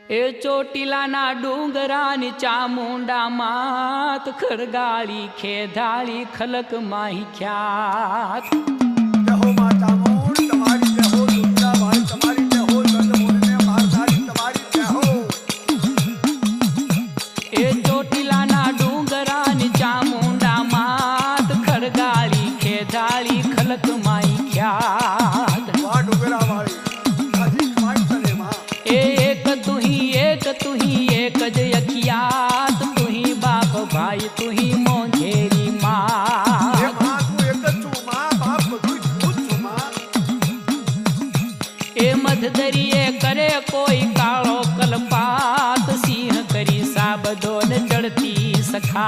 એ ચોટીલાના ડુંગરાની ચામુંડા માત ખરગાળી ખેધાળી ખલક માહી ખ્યાત જય હો માં ચામુંડ તમારી જય હો દુર્ગા ભાઈ તમારી જય હો ચંદ્રમુનિને મારધારી તમારી જય હો એ ચોટીલાના ડુંગરાની ચામુંડા માત ખરગાળી ખેધાળી ખલક માહી ખ્યાત વાહ ડુંગરા વાળી હજી કમાઈ તને માં एक तुही एक ज अखियात तुही बाप भाई तुही मोंघेरी माँ હે માં તું એક જ છું માં બાપ બધું તું જ છું માં ए मधदरिये करे कोई काळो कलपात सिंह करी साबदोन चढ़ती सखा